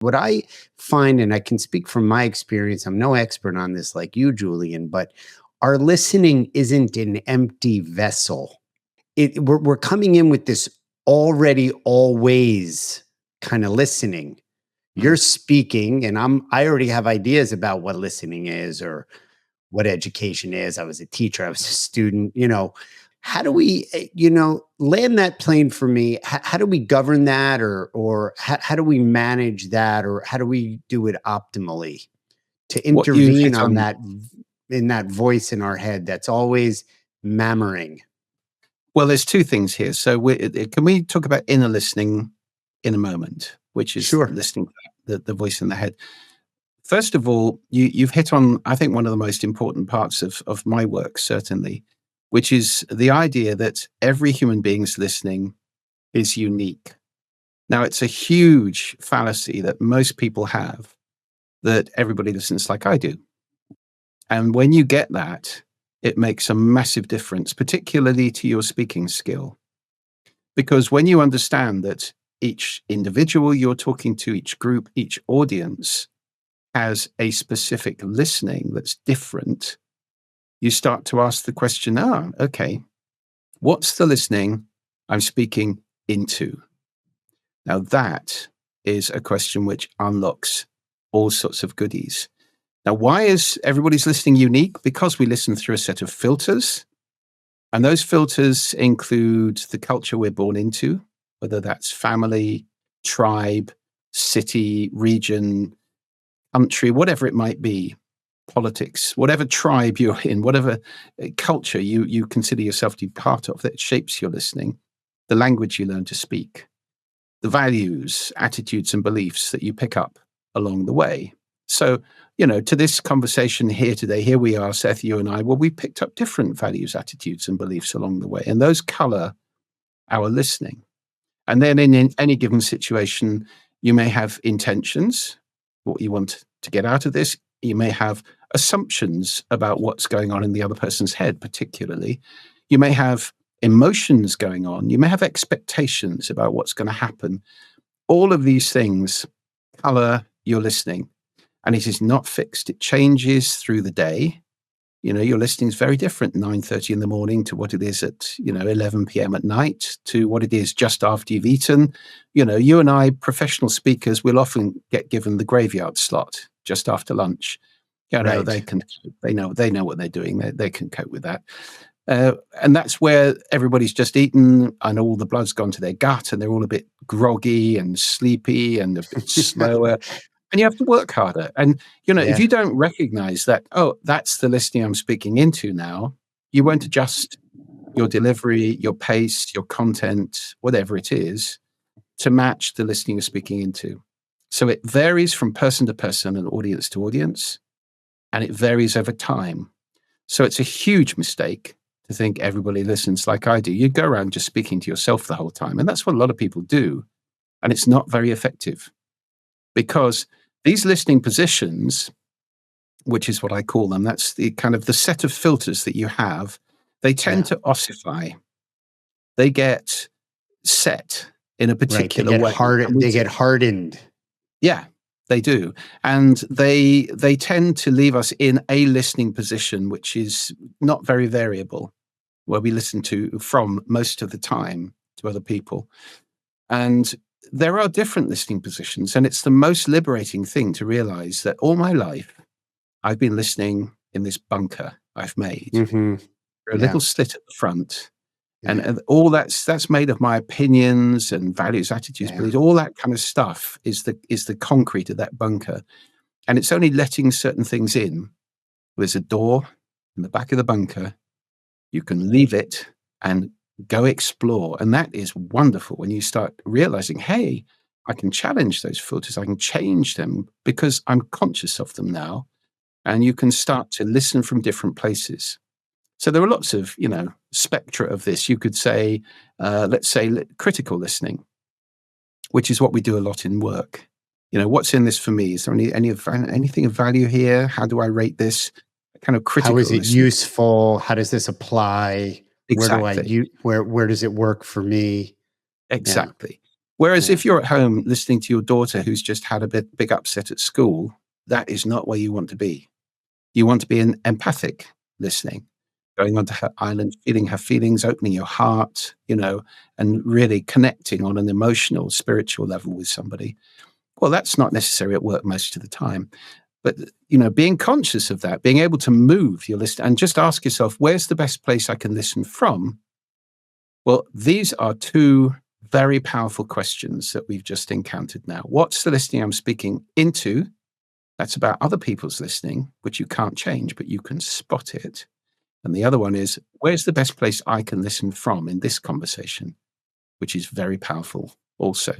What I find, and I can speak from my experience, I'm no expert on this like you, Julian, but our listening isn't an empty vessel. We're coming in with this already always kind of listening. You're Mm. speaking, and I already have ideas about what listening is or what education is. I was a teacher, I was a student, how do we, land that plane for me? How do we govern that, or how do we manage that, or how do we do it optimally to What you've intervene hit on on, that, in that voice in our head that's always mammering? well, there's two things here. So can we talk about inner listening in a moment, which is Sure. listening to the voice in the head? First of all, you've hit on, I think, one of the most important parts of my work, certainly, which is the idea that every human being's listening is unique. Now, it's a huge fallacy that most people have, that everybody listens like I do. And when you get that, it makes a massive difference, particularly to your speaking skill. Because when you understand that each individual you're talking to, each group, each audience has a specific listening that's different, you start to ask the question, okay, what's the listening I'm speaking into? Now, that is a question which unlocks all sorts of goodies. Now, why is everybody's listening unique? Because we listen through a set of filters, and those filters include the culture we're born into, whether that's family, tribe, city, region, country, whatever it might be, politics, whatever tribe you're in, whatever culture you consider yourself to be part of, that shapes your listening, the language you learn to speak, the values, attitudes, and beliefs that you pick up along the way. So, to this conversation here today, here we are, Seth, you and I, well, we picked up different values, attitudes, and beliefs along the way, and those color our listening. And then in any given situation, you may have intentions, what you want to get out of this. You may have assumptions about what's going on in the other person's head, particularly. You may have emotions going on. You may have expectations about what's going to happen. All of these things color your listening, and it is not fixed. It changes through the day. Your listening is very different 9:30 in the morning to what it is at 11 p.m. at night, to what it is just after you've eaten. You and I, professional speakers, will often get given the graveyard slot just after lunch. Right. They know what they're doing. They can cope with that. And that's where everybody's just eaten and all the blood's gone to their gut and they're all a bit groggy and sleepy and a bit slower. And you have to work harder. And, if Yeah. you don't recognize that, that's the listening I'm speaking into now, you won't adjust your delivery, your pace, your content, whatever it is, to match the listening you're speaking into. So it varies from person to person and audience to audience, and it varies over time. So it's a huge mistake to think everybody listens like I do. You go around just speaking to yourself the whole time. And that's what a lot of people do. And it's not very effective, because these listening positions, which is what I call them, that's the kind of the set of filters that you have, they tend to ossify. They get set in a particular way. They get hardened. Yeah, they do. And they tend to leave us in a listening position, which is not very variable, where we listen to from most of the time to other people. And there are different listening positions, and it's the most liberating thing to realize that all my life, I've been listening in this bunker I've made, Mm-hmm. a little slit at the front. And all that's made of my opinions and values, attitudes, beliefs, all that kind of stuff is the concrete of that bunker. And it's only letting certain things in. There's a door in the back of the bunker. You can leave it and go explore. And that is wonderful when you start realizing, hey, I can challenge those filters. I can change them because I'm conscious of them now. And you can start to listen from different places. So there are lots of, spectra of this. You could say, let's say critical listening, which is what we do a lot in work. What's in this for me? Is there anything of value here? How do I rate this? Kind of critical. How is it listening. Useful? How does this apply? Exactly. Where does it work for me? Exactly. Whereas Yeah. if you're at home listening to your daughter who's just had a big upset at school, that is not where you want to be. You want to be in empathic listening, going onto her island, feeling her feelings, opening your heart, and really connecting on an emotional, spiritual level with somebody. Well, that's not necessary at work most of the time. But being conscious of that, being able to move your list and just ask yourself, where's the best place I can listen from? Well, these are two very powerful questions that we've just encountered now. What's the listening I'm speaking into? That's about other people's listening, which you can't change, but you can spot it. And the other one is, where's the best place I can listen from in this conversation, which is very powerful also.